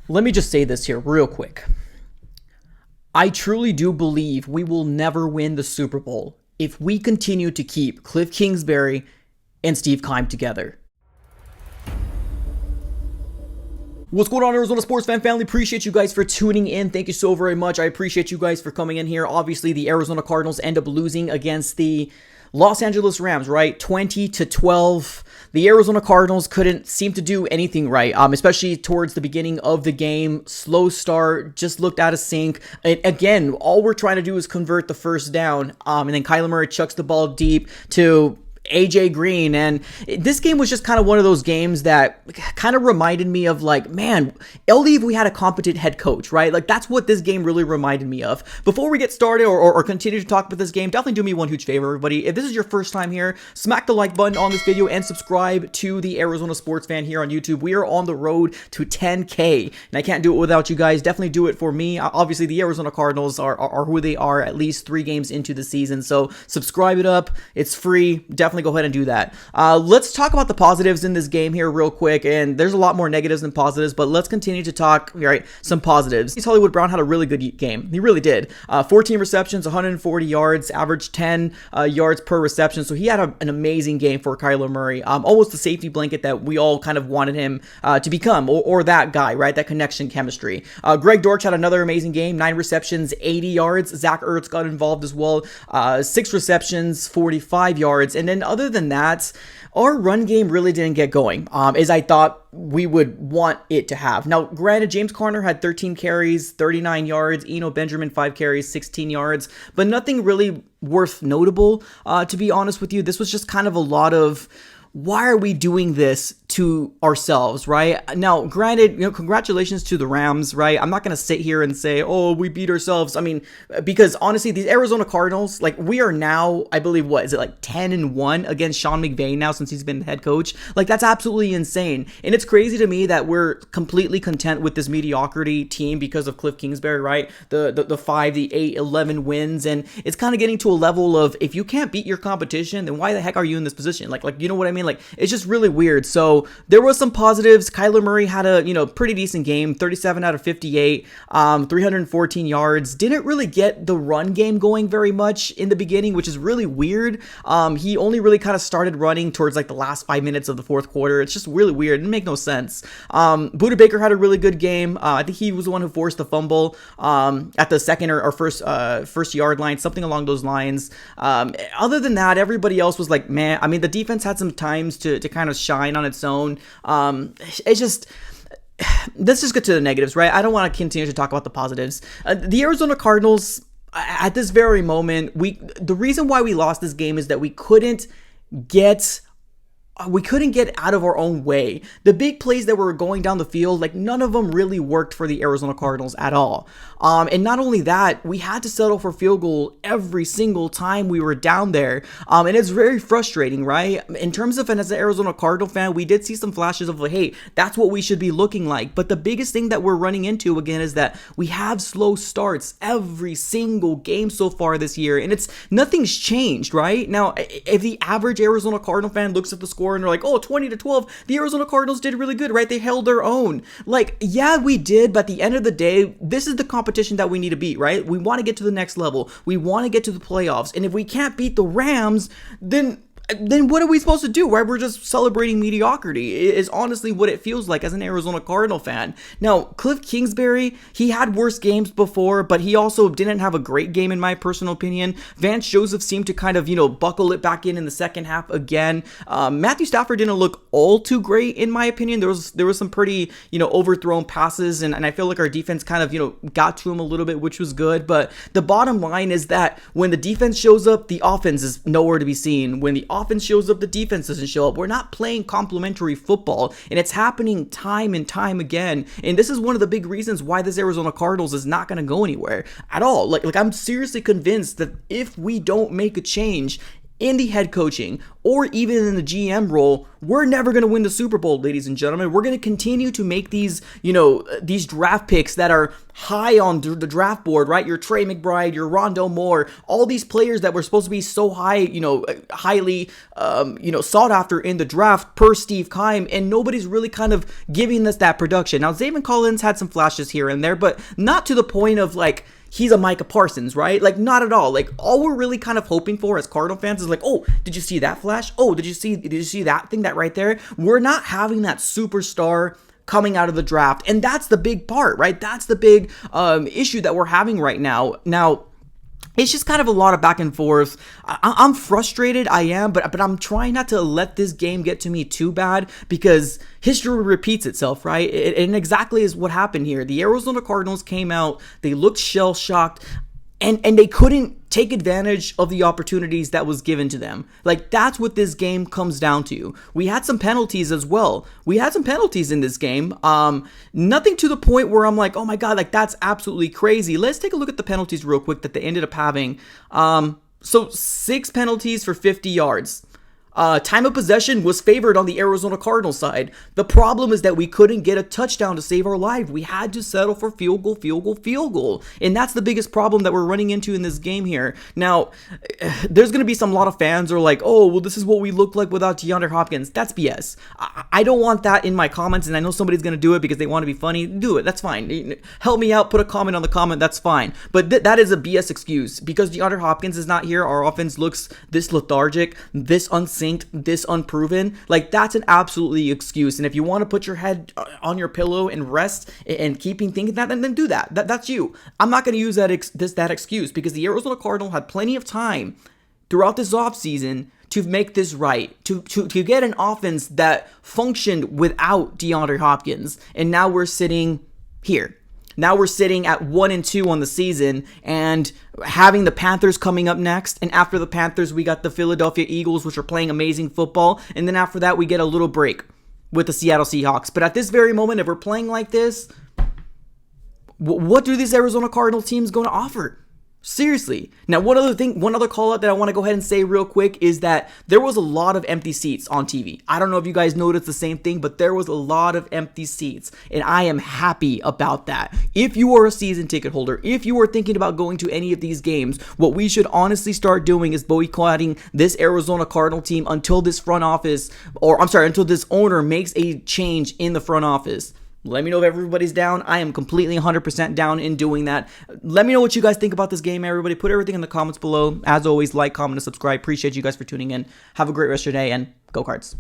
Let me just say this here real quick. I truly do believe we will never win the Super Bowl if we continue to keep Cliff Kingsbury and Steve Keim together. What's going on, Arizona sports fan family? Appreciate you guys for tuning in. Thank you so very much. I appreciate you guys for coming in here. Obviously, the Arizona Cardinals end up losing against the Los Angeles Rams, right? 20-12. The Arizona Cardinals couldn't seem to do anything right, especially towards the beginning of the game. Slow start, just looked out of sync. And again, all we're trying to do is convert the first down. And then Kyler Murray chucks the ball deep to AJ Green, and this game was just kind of one of those games that kind of reminded me of like, man, only if we had a competent head coach, right? Like that's what this game really reminded me of. Before we get started or continue to talk about this game, definitely do me one huge favor, everybody. If this is your first time here, smack the like button on this video and subscribe to the Arizona Sports Fan here on YouTube. We are on the road to 10K, and I can't do it without you guys. Definitely do it for me. Obviously, the Arizona Cardinals are who they are at least 3 games into the season, so subscribe it up. It's free. Definitely go ahead and do that. Let's talk about the positives in this game here real quick, and there's a lot more negatives than positives, but let's continue to talk, right, some positives. Hollywood Brown had a really good game. He really did. 14 receptions, 140 yards, averaged 10 yards per reception, so he had an amazing game for Kyler Murray. Almost the safety blanket that we all kind of wanted him to become, or that guy, right, that connection chemistry. Greg Dortch had another amazing game, 9 receptions, 80 yards. Zach Ertz got involved as well, 6 receptions, 45 yards, and then other than that, our run game really didn't get going as I thought we would want it to have. Now, granted, James Conner had 13 carries, 39 yards, Eno Benjamin 5 carries, 16 yards, but nothing really worth notable, to be honest with you. This was just kind of a lot of, why are we doing this to ourselves, right? Now, granted, congratulations to the Rams, right? I'm not going to sit here and say, oh, we beat ourselves. I mean, because honestly, these Arizona Cardinals, like we are now, I believe, what is it, like 10-1 against Sean McVay now since he's been the head coach? Like that's absolutely insane. And it's crazy to me that we're completely content with this mediocrity team because of Cliff Kingsbury, right? The 5, the 8, 11 wins. And it's kind of getting to a level of, if you can't beat your competition, then why the heck are you in this position? Like, you know what I mean? Like, it's just really weird. So there was some positives. Kyler Murray had a, pretty decent game, 37 out of 58, 314 yards. Didn't really get the run game going very much in the beginning, which is really weird. He only really kind of started running towards like the last 5 minutes of the fourth quarter. It's just really weird. It didn't make no sense. Budda Baker had a really good game. I think he was the one who forced the fumble at the second or first yard line, something along those lines. Other than that, everybody else was like, man, I mean, the defense had some times to kind of shine on its own. It's just, let's just get to the negatives, right? I don't want to continue to talk about the positives. The Arizona Cardinals, at this very moment, the reason why we lost this game is that we couldn't get out of our own way. The big plays that were going down the field, like none of them really worked for the Arizona Cardinals at all. And not only that, we had to settle for field goal every single time we were down there. And it's very frustrating, right? In terms of, and as an Arizona Cardinal fan, we did see some flashes of like, hey, that's what we should be looking like. But the biggest thing that we're running into again is that we have slow starts every single game so far this year. And nothing's changed, right? Now, if the average Arizona Cardinal fan looks at the score and they're like, oh, 20-12, the Arizona Cardinals did really good, right? They held their own. Like, yeah, we did, but at the end of the day, this is the competition that we need to beat, right? We want to get to the next level. We want to get to the playoffs. And if we can't beat the Rams, then what are we supposed to do, right? We're just celebrating mediocrity. It is honestly what it feels like as an Arizona Cardinal fan. Now, Cliff Kingsbury, he had worse games before, but he also didn't have a great game in my personal opinion. Vance Joseph seemed to kind of, buckle it back in the second half again. Matthew Stafford didn't look all too great in my opinion. There was some pretty, overthrown passes, and I feel like our defense kind of, got to him a little bit, which was good. But the bottom line is that when the defense shows up, the offense is nowhere to be seen. When the offense shows up, the defense doesn't show up. We're not playing complementary football, and it's happening time and time again. And this is one of the big reasons why this Arizona Cardinals is not going to go anywhere at all. Like I'm seriously convinced that if we don't make a change, in the head coaching or even in the GM role, we're never going to win the Super Bowl, ladies and gentlemen. We're going to continue to make these, these draft picks that are high on the draft board, right? Your Trey McBride, your Rondell Moore, all these players that were supposed to be so high, highly, sought after in the draft per Steve Keim, and nobody's really kind of giving us that production. Now, Zaven Collins had some flashes here and there, but not to the point of like, he's a Micah Parsons, right? Like, not at all. Like, all we're really kind of hoping for as Cardinal fans is like, oh, did you see that flash? Oh, did you see that thing that right there? We're not having that superstar coming out of the draft, and that's the big part, right? That's the big issue that we're having right now. Now, it's just kind of a lot of back and forth. I'm frustrated, I am, but I'm trying not to let this game get to me too bad because history repeats itself, right? And exactly is what happened here. The Arizona Cardinals came out, they looked shell-shocked, and they couldn't take advantage of the opportunities that was given to them. Like, that's what this game comes down to. We had some penalties as well. We had some penalties in this game. Nothing to the point where I'm like, oh my God, like that's absolutely crazy. Let's take a look at the penalties real quick that they ended up having. So 6 penalties for 50 yards. Time of possession was favored on the Arizona Cardinals side. The problem is that we couldn't get a touchdown to save our life. We had to settle for field goal. And that's the biggest problem that we're running into in this game here. Now, there's going to be some lot of fans who are like, oh, well, this is what we look like without DeAndre Hopkins. That's BS. I don't want that in my comments, and I know somebody's going to do it because they want to be funny. Do it. That's fine. Help me out. Put a comment on the comment. That's fine. But that is a BS excuse. Because DeAndre Hopkins is not here, our offense looks this lethargic, this unsynced, this unproven. Like, that's an absolutely excuse. And if you want to put your head on your pillow and rest and keeping thinking that, then do that. That's you. I'm not going to use that excuse because the Arizona Cardinals had plenty of time throughout this offseason to make this right, to get an offense that functioned without DeAndre Hopkins. And now we're sitting here. Now we're sitting at 1-2 on the season and having the Panthers coming up next. And after the Panthers, we got the Philadelphia Eagles, which are playing amazing football. And then after that, we get a little break with the Seattle Seahawks. But at this very moment, if we're playing like this, what do these Arizona Cardinal teams going to offer? Seriously. Now, one other call out that I want to go ahead and say real quick is that there was a lot of empty seats on TV. I don't know if you guys noticed the same thing, but there was a lot of empty seats, and I am happy about that. If you are a season ticket holder, if you are thinking about going to any of these games, what we should honestly start doing is boycotting this Arizona Cardinal team until this until this owner makes a change in the front office. Let me know if everybody's down. I am completely 100% down in doing that. Let me know what you guys think about this game, everybody. Put everything in the comments below. As always, like, comment, and subscribe. Appreciate you guys for tuning in. Have a great rest of your day, and go Cards.